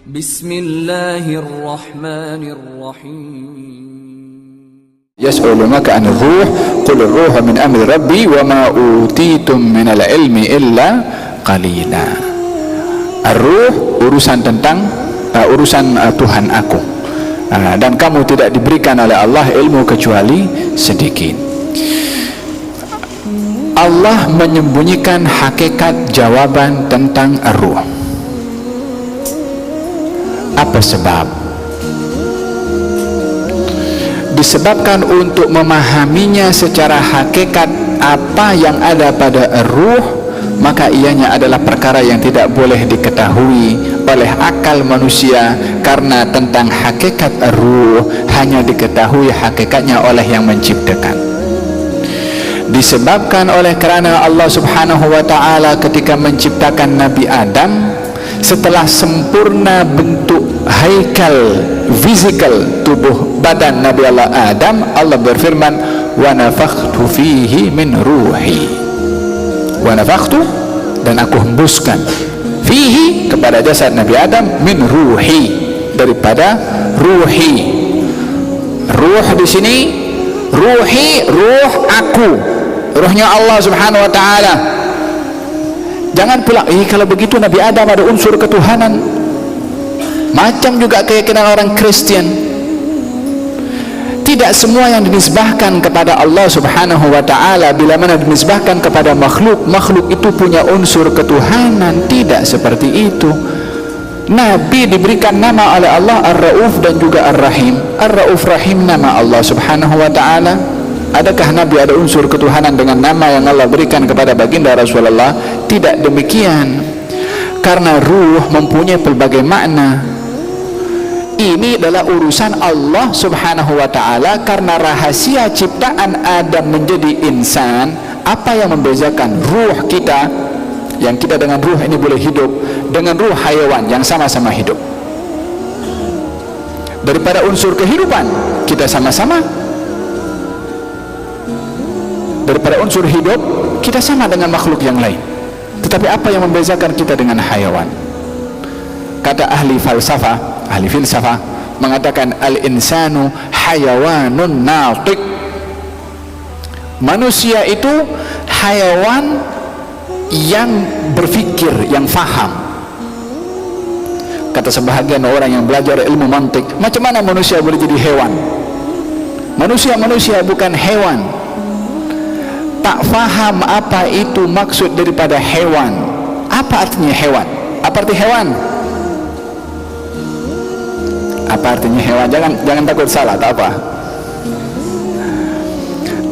Bismillahirrahmanirrahim. Yas'alunaka 'anil ruh qul ar-ruhu min amri rabbi wa ma utitum minal ilmi illa qalila. Ar-ruh urusan tentang urusan Tuhan aku, dan kamu tidak diberikan oleh Allah ilmu kecuali sedikit. Allah menyembunyikan hakikat jawaban tentang ar-ruh. Apa sebab? Disebabkan untuk memahaminya secara hakikat apa yang ada pada ar-ruh, maka ianya adalah perkara yang tidak boleh diketahui oleh akal manusia, karena tentang hakikat ar-ruh hanya diketahui hakikatnya oleh yang menciptakan. Disebabkan oleh kerana Allah subhanahu wa ta'ala ketika menciptakan Nabi Adam, setelah sempurna bentuk haikal fisikal tubuh badan Nabi Allah Adam, Allah berfirman, wa nafakhtu fihi min ruhi. Wa nafakhtu, dan aku hembuskan, fihi, kepada jasad Nabi Adam, min ruhi, daripada ruhi. Ruh di sini, ruhi, ruh aku, ruhnya Allah subhanahu wa ta'ala. Jangan pula, kalau begitu Nabi Adam ada unsur ketuhanan. Macam juga keyakinan orang Kristen. Tidak semua yang dinisbahkan kepada Allah subhanahu wa ta'ala, bila mana dinisbahkan kepada makhluk, makhluk itu punya unsur ketuhanan. Tidak seperti itu. Nabi diberikan nama oleh Allah Ar-Rauf dan juga Ar-Rahim. Ar-Rauf Rahim nama Allah subhanahu wa ta'ala. Adakah Nabi ada unsur ketuhanan dengan nama yang Allah berikan kepada baginda Rasulullah? Tidak demikian. Karena ruh mempunyai pelbagai makna. Ini adalah urusan Allah subhanahu wa ta'ala. Karena rahasia ciptaan Adam menjadi insan, apa yang membezakan ruh kita, yang kita dengan ruh ini boleh hidup, dengan ruh hayawan yang sama-sama hidup? Daripada unsur kehidupan, kita sama-sama. Daripada unsur hidup, kita sama dengan makhluk yang lain. Tetapi apa yang membezakan kita dengan hayawan? Kata ahli falsafah, ahli filsafah mengatakan, al-insanu hayawanun natiq. Manusia itu hayawan yang berfikir, yang faham. Kata sebahagian orang yang belajar ilmu mantik, macam mana manusia boleh jadi hewan? Manusia bukan hewan. Tak faham apa itu maksud daripada hewan. Apa artinya hewan? Apa arti hewan? Apa artinya hewan? Jangan takut salah, tak apa.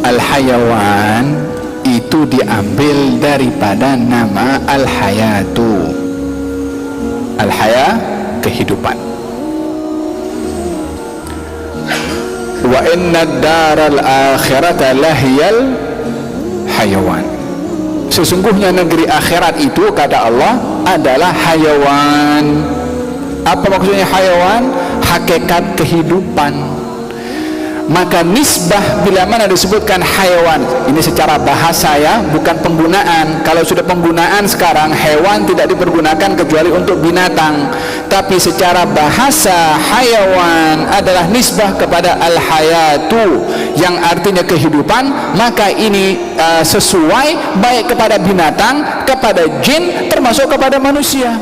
Al-hayawan itu diambil daripada nama al-hayatu. Al-haya, kehidupan. Wa inna daral akhirata lahiyal hayawan. Sesungguhnya negeri akhirat itu, kata Allah, adalah hayawan. Apa maksudnya hayawan? Hakikat kehidupan. Maka nisbah bila mana disebutkan hayawan, ini secara bahasa ya, bukan penggunaan. Kalau sudah penggunaan sekarang, hewan tidak dipergunakan kecuali untuk binatang. Tapi secara bahasa, hayawan adalah nisbah kepada al-hayatu, yang artinya kehidupan. Maka ini sesuai baik kepada binatang, kepada jin, termasuk kepada manusia.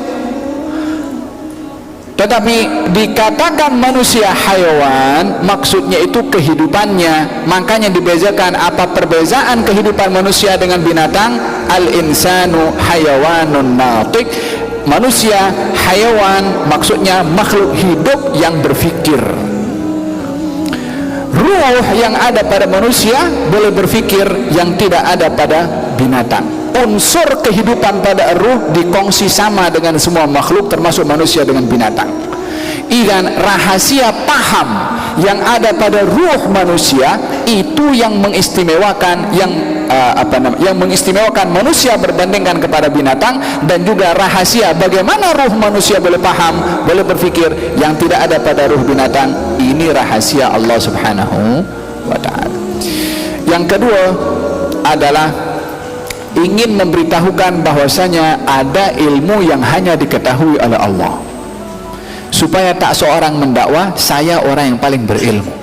Tetapi dikatakan manusia hayawan, maksudnya itu kehidupannya. Makanya dibezakan. Apa perbezaan kehidupan manusia dengan binatang? Al-insanu hayawanun natiq. Manusia hayawan, maksudnya makhluk hidup yang berfikir. Ruh yang ada pada manusia boleh berfikir, yang tidak ada pada binatang. Unsur kehidupan pada ruh dikongsi sama dengan semua makhluk, termasuk manusia dengan binatang. Dan rahasia paham yang ada pada ruh manusia itu yang mengistimewakan, yang mengistimewakan manusia berbandingkan kepada binatang. Dan juga rahasia bagaimana ruh manusia boleh paham, boleh berfikir, yang tidak ada pada ruh binatang. Ini rahasia Allah subhanahu wa ta'ala. Yang kedua adalah ingin memberitahukan bahwasanya ada ilmu yang hanya diketahui oleh Allah. supaya tak seorang mendakwa saya orang yang paling berilmu.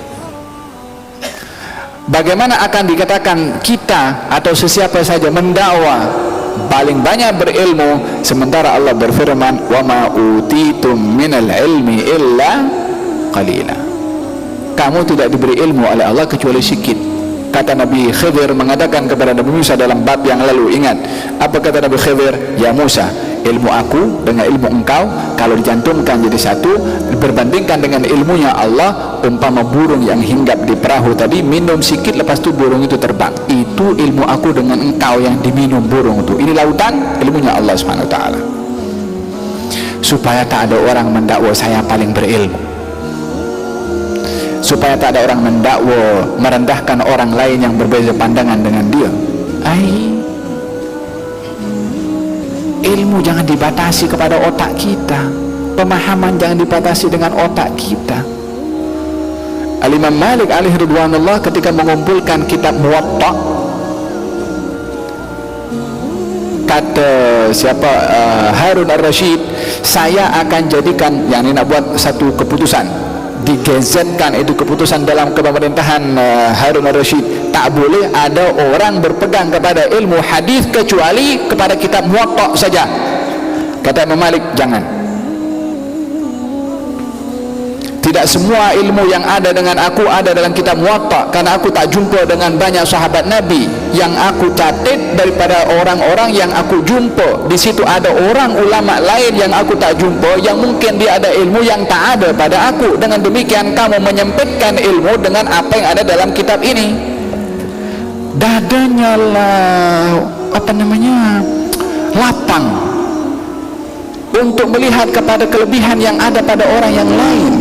Bagaimana akan dikatakan kita atau sesiapa saja mendakwa paling banyak berilmu, sementara Allah berfirman, wa ma utitum minal ilmi illa qalila. Kamu tidak diberi ilmu oleh Allah kecuali sedikit. Kata Nabi Khidir mengatakan kepada Nabi Musa dalam bab yang lalu, ingat apa kata Nabi Khidir? Ya Musa, ilmu aku dengan ilmu engkau kalau dicantumkan jadi satu, berbandingkan dengan ilmunya Allah, umpama burung yang hinggap di perahu tadi, minum sikit lepas tu burung itu terbang. Itu ilmu aku dengan engkau yang diminum burung itu. Ini lautan, ilmunya Allah SWT. Supaya tak ada orang mendakwa saya paling berilmu, supaya tak ada orang mendakwa merendahkan orang lain yang berbeza pandangan dengan dia. Ilmu jangan dibatasi kepada otak kita, pemahaman jangan dibatasi dengan otak kita. Al-Imam Malik alaihi ridwanullah ketika mengumpulkan kitab Muwatta, kata siapa, Harun Ar-Rasyid, saya akan jadikan, yang ini nak buat satu keputusan, digazetkan itu keputusan dalam kepemerintahan Harun Ar-Rasyid, tak boleh ada orang berpegang kepada ilmu hadis kecuali kepada kitab Muwatta saja. Kata Imam Malik, jangan. Tidak semua ilmu yang ada dengan aku ada dalam kitab Muwatta, karena aku tak jumpa dengan banyak sahabat Nabi. Yang aku catat daripada orang-orang yang aku jumpa, di situ ada orang ulama lain yang aku tak jumpa, yang mungkin dia ada ilmu yang tak ada pada aku. Dengan demikian kamu menyempitkan ilmu dengan apa yang ada dalam kitab ini. Dadanya lah, lapang untuk melihat kepada kelebihan yang ada pada orang yang lain.